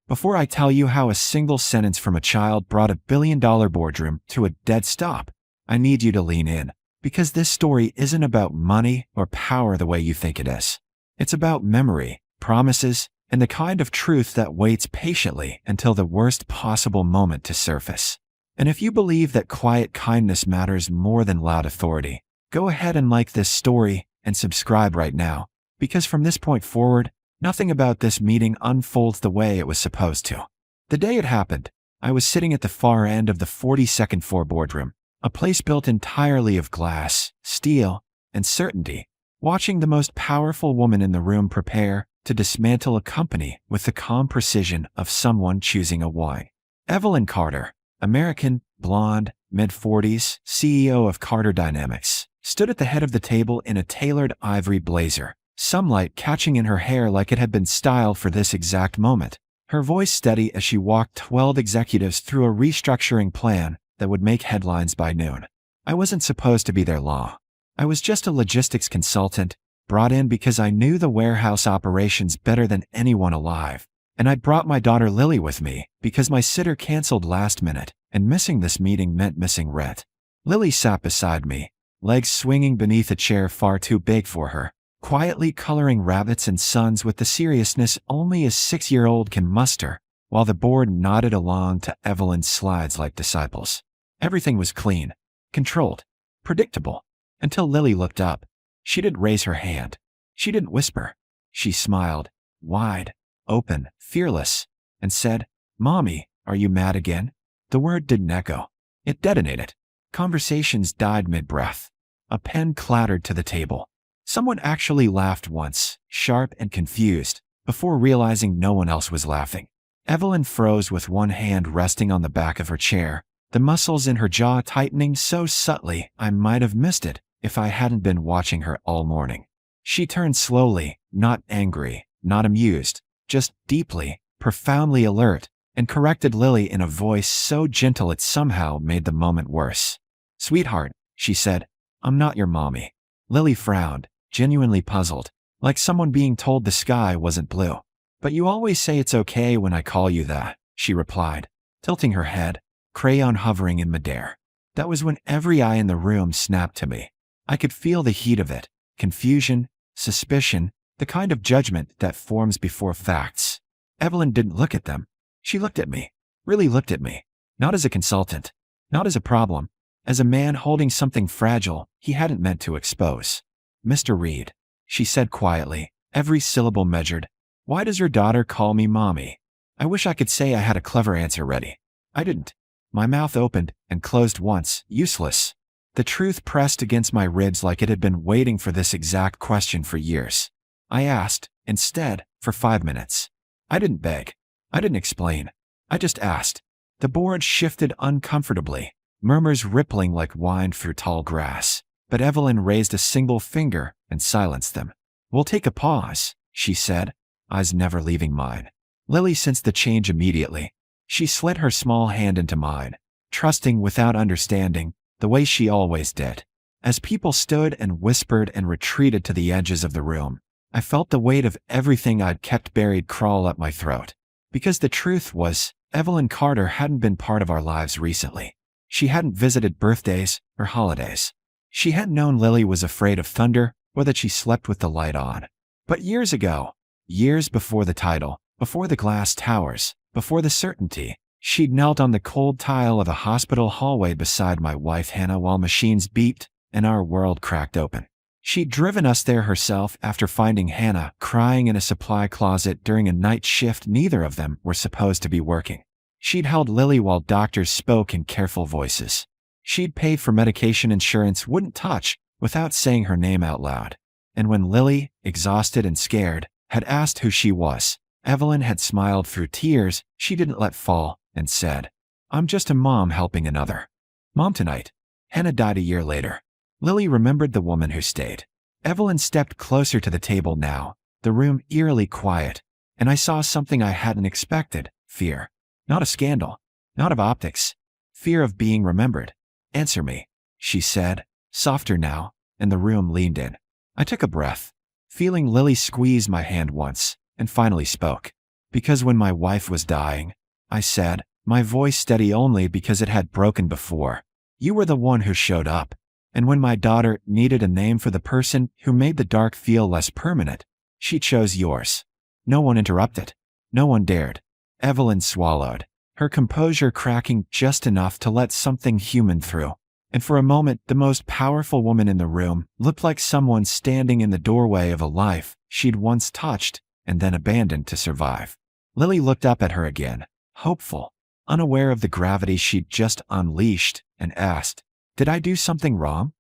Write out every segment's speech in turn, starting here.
Before I tell you how a single sentence from a child brought $1 billion boardroom to a dead stop, I need you to lean in, because this story isn't about money or power the way you think it is. It's about memory, promises, and the kind of truth that waits patiently until the worst possible moment to surface. And if you believe that quiet kindness matters more than loud authority, go ahead and like this story and subscribe right now, because from this point forward, nothing about this meeting unfolds the way it was supposed to. The day it happened, I was sitting at the far end of the 42nd floor boardroom, a place built entirely of glass, steel, and certainty, watching the most powerful woman in the room prepare to dismantle a company with the calm precision of someone choosing a wine. Evelyn Carter, American, blonde, mid-40s, CEO of Carter Dynamics, stood at the head of the table in a tailored ivory blazer, sunlight catching in her hair like it had been styled for this exact moment. Her voice steady as she walked 12 executives through a restructuring plan that would make headlines by noon. I wasn't supposed to be their law. I was just a logistics consultant, brought in because I knew the warehouse operations better than anyone alive. And I'd brought my daughter Lily with me because my sitter canceled last minute, and missing this meeting meant missing rent. Lily sat beside me, legs swinging beneath a chair far too big for her, quietly coloring rabbits and suns with the seriousness only a 6-year-old can muster, while the board nodded along to Evelyn's slides like disciples. Everything was clean, controlled, predictable, until Lily looked up. She didn't raise her hand. She didn't whisper. She smiled, wide, open, fearless, and said, "Mommy, are you mad again?" The word didn't echo. It detonated. Conversations died mid-breath. A pen clattered to the table. Someone actually laughed once, sharp and confused, before realizing no one else was laughing. Evelyn froze with one hand resting on the back of her chair, the muscles in her jaw tightening so subtly I might have missed it if I hadn't been watching her all morning. She turned slowly, not angry, not amused, just deeply, profoundly alert, and corrected Lily in a voice so gentle it somehow made the moment worse. "Sweetheart," she said, "I'm not your mommy." Lily frowned, genuinely puzzled, like someone being told the sky wasn't blue. "But you always say it's okay when I call you that," she replied, tilting her head, crayon hovering in midair. That was when every eye in the room snapped to me. I could feel the heat of it, confusion, suspicion, the kind of judgment that forms before facts. Evelyn didn't look at them. She looked at me, really looked at me, not as a consultant, not as a problem, as a man holding something fragile he hadn't meant to expose. "Mr. Reed," she said quietly, every syllable measured, "why does your daughter call me mommy?" I wish I could say I had a clever answer ready. I didn't. My mouth opened and closed once, useless. The truth pressed against my ribs like it had been waiting for this exact question for years. I asked, instead, for 5 minutes. I didn't beg. I didn't explain. I just asked. The board shifted uncomfortably, murmurs rippling like wind through tall grass. But Evelyn raised a single finger and silenced them. "We'll take a pause," she said, eyes never leaving mine. Lily sensed the change immediately. She slid her small hand into mine, trusting without understanding, the way she always did. As people stood and whispered and retreated to the edges of the room, I felt the weight of everything I'd kept buried crawl up my throat. Because the truth was, Evelyn Carter hadn't been part of our lives recently. She hadn't visited birthdays or holidays. She hadn't known Lily was afraid of thunder or that she slept with the light on. But years ago, years before the title, before the glass towers, before the certainty, she'd knelt on the cold tile of a hospital hallway beside my wife Hannah while machines beeped and our world cracked open. She'd driven us there herself after finding Hannah crying in a supply closet during a night shift neither of them were supposed to be working. She'd held Lily while doctors spoke in careful voices. She'd paid for medication insurance wouldn't touch without saying her name out loud. And when Lily, exhausted and scared, had asked who she was, Evelyn had smiled through tears she didn't let fall and said, "I'm just a mom helping another mom tonight." Hannah died a year later. Lily remembered the woman who stayed. Evelyn stepped closer to the table now, the room eerily quiet, and I saw something I hadn't expected, fear. Not a scandal, not of optics, fear of being remembered. "Answer me," she said, softer now, and the room leaned in. I took a breath, feeling Lily squeeze my hand once, and finally spoke. Because when my wife was dying, I said, my voice steady only because it had broken before. You were the one who showed up. And when my daughter needed a name for the person who made the dark feel less permanent, she chose yours. No one interrupted. No one dared. Evelyn swallowed, her composure cracking just enough to let something human through. And for a moment, the most powerful woman in the room looked like someone standing in the doorway of a life she'd once touched and then abandoned to survive. Lily looked up at her again, hopeful, unaware of the gravity she'd just unleashed, and asked, "Did I do something wrong?"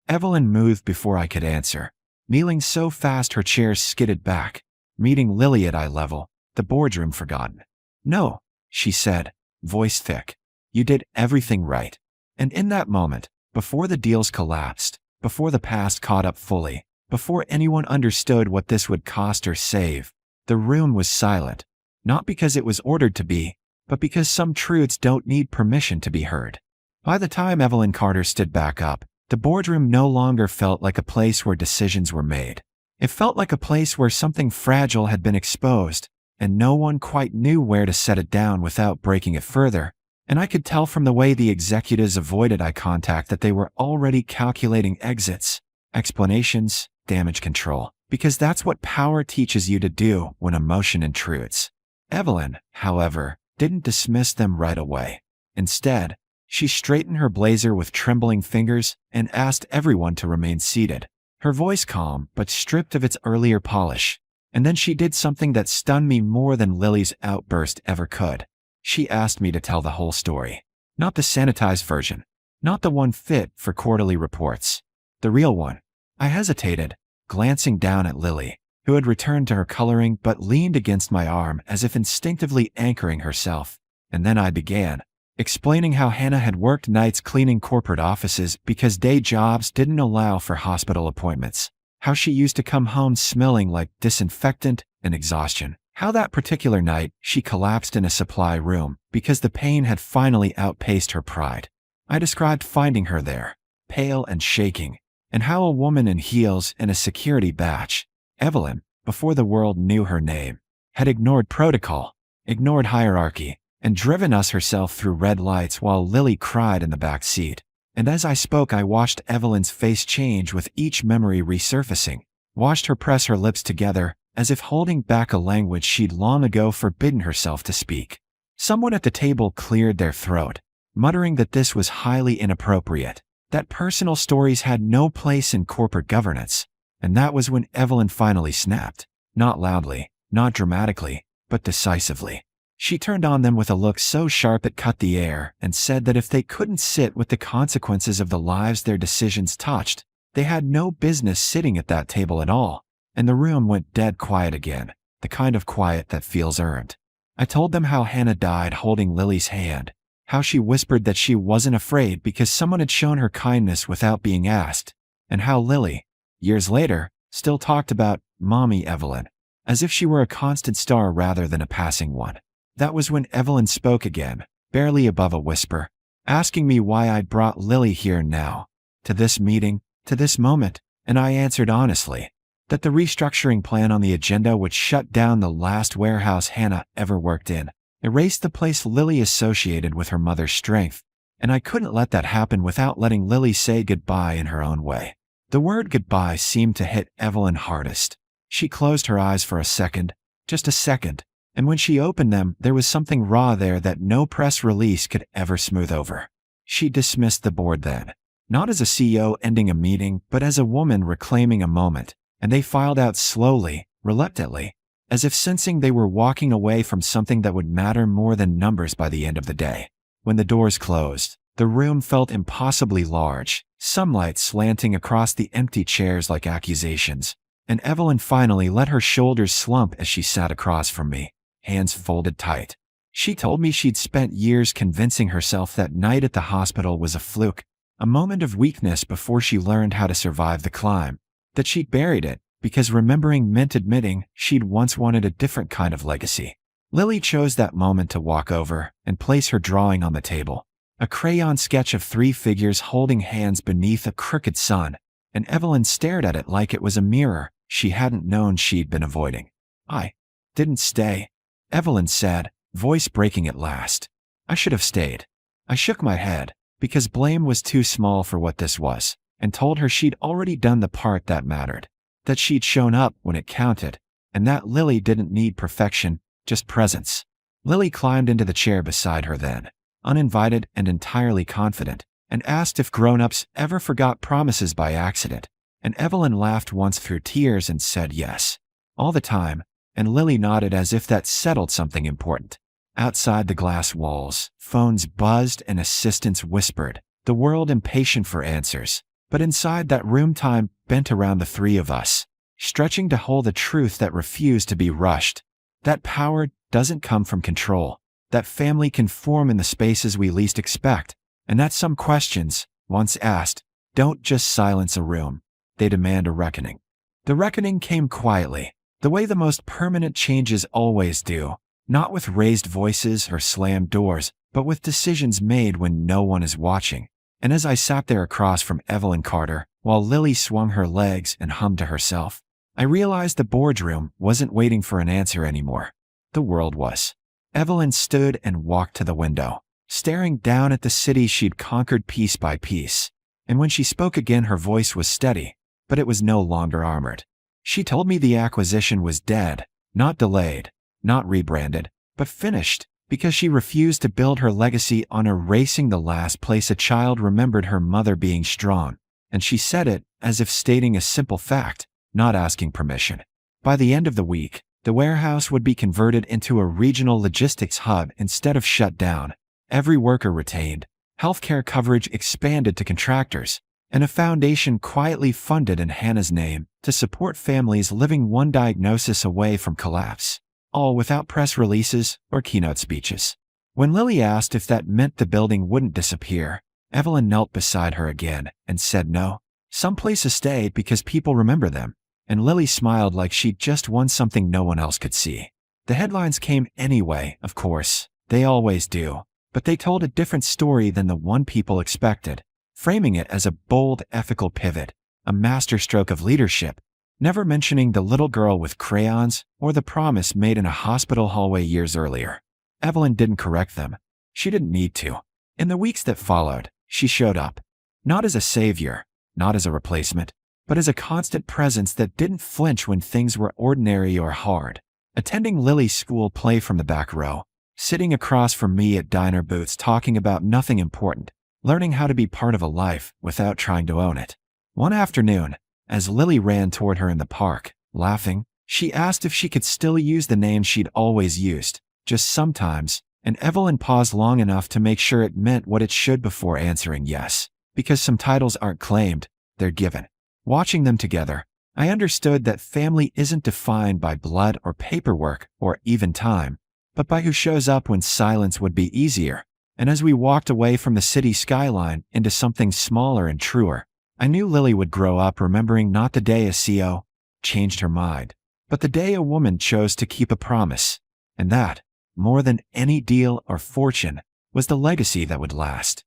Evelyn moved before I could answer, kneeling so fast her chair skidded back, meeting Lily at eye level, the boardroom forgotten. "No," she said, voice thick. "You did everything right." And in that moment, before the deals collapsed, before the past caught up fully, before anyone understood what this would cost or save, the room was silent. Not because it was ordered to be, but because some truths don't need permission to be heard. By the time Evelyn Carter stood back up, the boardroom no longer felt like a place where decisions were made. It felt like a place where something fragile had been exposed, and no one quite knew where to set it down without breaking it further. And I could tell from the way the executives avoided eye contact that they were already calculating exits, explanations, damage control, because that's what power teaches you to do when emotion intrudes. Evelyn, however, didn't dismiss them right away. Instead, she straightened her blazer with trembling fingers and asked everyone to remain seated, her voice calm but stripped of its earlier polish. And then she did something that stunned me more than Lily's outburst ever could. She asked me to tell the whole story. Not the sanitized version. Not the one fit for quarterly reports. The real one. I hesitated, glancing down at Lily, who had returned to her coloring but leaned against my arm as if instinctively anchoring herself. And then I began, explaining how Hannah had worked nights cleaning corporate offices because day jobs didn't allow for hospital appointments. How she used to come home smelling like disinfectant and exhaustion. How that particular night she collapsed in a supply room because the pain had finally outpaced her pride. I described finding her there, pale and shaking, and how a woman in heels and a security badge, Evelyn, before the world knew her name, had ignored protocol, ignored hierarchy, and driven us herself through red lights while Lily cried in the back seat. And as I spoke, I watched Evelyn's face change with each memory resurfacing, watched her press her lips together, as if holding back a language she'd long ago forbidden herself to speak. Someone at the table cleared their throat, muttering that this was highly inappropriate, that personal stories had no place in corporate governance. And that was when Evelyn finally snapped, not loudly, not dramatically, but decisively. She turned on them with a look so sharp it cut the air and said that if they couldn't sit with the consequences of the lives their decisions touched, they had no business sitting at that table at all. And the room went dead quiet again, the kind of quiet that feels earned. I told them how Hannah died holding Lily's hand, how she whispered that she wasn't afraid because someone had shown her kindness without being asked, and how Lily, years later, still talked about Mommy Evelyn, as if she were a constant star rather than a passing one. That was when Evelyn spoke again, barely above a whisper, asking me why I'd brought Lily here now, to this meeting, to this moment, and I answered honestly, that the restructuring plan on the agenda would shut down the last warehouse Hannah ever worked in, erase the place Lily associated with her mother's strength, and I couldn't let that happen without letting Lily say goodbye in her own way. The word goodbye seemed to hit Evelyn hardest. She closed her eyes for a second, just a second, and when she opened them, there was something raw there that no press release could ever smooth over. She dismissed the board then, not as a CEO ending a meeting, but as a woman reclaiming a moment. And they filed out slowly, reluctantly, as if sensing they were walking away from something that would matter more than numbers by the end of the day. When the doors closed, the room felt impossibly large, sunlight slanting across the empty chairs like accusations, and Evelyn finally let her shoulders slump as she sat across from me, hands folded tight. She told me she'd spent years convincing herself that night at the hospital was a fluke, a moment of weakness before she learned how to survive the climb. That she'd buried it, because remembering meant admitting she'd once wanted a different kind of legacy. Lily chose that moment to walk over and place her drawing on the table, a crayon sketch of 3 figures holding hands beneath a crooked sun, and Evelyn stared at it like it was a mirror she hadn't known she'd been avoiding. I didn't stay. Evelyn said, voice breaking at last. I should have stayed. I shook my head, because blame was too small for what this was, and told her she'd already done the part that mattered, that she'd shown up when it counted, and that Lily didn't need perfection, just presence. Lily climbed into the chair beside her then, uninvited and entirely confident, and asked if grown-ups ever forgot promises by accident, and Evelyn laughed once through tears and said yes. All the time, and Lily nodded as if that settled something important. Outside the glass walls, phones buzzed and assistants whispered, the world impatient for answers. But inside that room, time bent around the three of us, stretching to hold a truth that refused to be rushed. That power doesn't come from control. That family can form in the spaces we least expect. And that some questions, once asked, don't just silence a room. They demand a reckoning. The reckoning came quietly, the way the most permanent changes always do. Not with raised voices or slammed doors, but with decisions made when no one is watching. And as I sat there across from Evelyn Carter, while Lily swung her legs and hummed to herself, I realized the boardroom wasn't waiting for an answer anymore. The world was. Evelyn stood and walked to the window, staring down at the city she'd conquered piece by piece. And when she spoke again, her voice was steady, but it was no longer armored. She told me the acquisition was dead, not delayed, not rebranded, but finished, because she refused to build her legacy on erasing the last place a child remembered her mother being strong. And she said it as if stating a simple fact, not asking permission. By the end of the week, the warehouse would be converted into a regional logistics hub instead of shut down. Every worker retained, healthcare coverage expanded to contractors, and a foundation quietly funded in Hannah's name to support families living one diagnosis away from collapse. All without press releases or keynote speeches. When Lily asked if that meant the building wouldn't disappear, Evelyn knelt beside her again and said no. Some places stay because people remember them, and Lily smiled like she'd just won something no one else could see. The headlines came anyway, of course, they always do, but they told a different story than the one people expected, framing it as a bold ethical pivot, a masterstroke of leadership, never mentioning the little girl with crayons or the promise made in a hospital hallway years earlier. Evelyn didn't correct them. She didn't need to. In the weeks that followed, she showed up. Not as a savior, not as a replacement, but as a constant presence that didn't flinch when things were ordinary or hard. Attending Lily's school play from the back row, sitting across from me at diner booths talking about nothing important, learning how to be part of a life without trying to own it. One afternoon, as Lily ran toward her in the park, laughing, she asked if she could still use the name she'd always used, just sometimes, and Evelyn paused long enough to make sure it meant what it should before answering yes, because some titles aren't claimed, they're given. Watching them together, I understood that family isn't defined by blood or paperwork or even time, but by who shows up when silence would be easier. And as we walked away from the city skyline into something smaller and truer, I knew Lily would grow up remembering not the day a CO changed her mind, but the day a woman chose to keep a promise. And that, more than any deal or fortune, was the legacy that would last.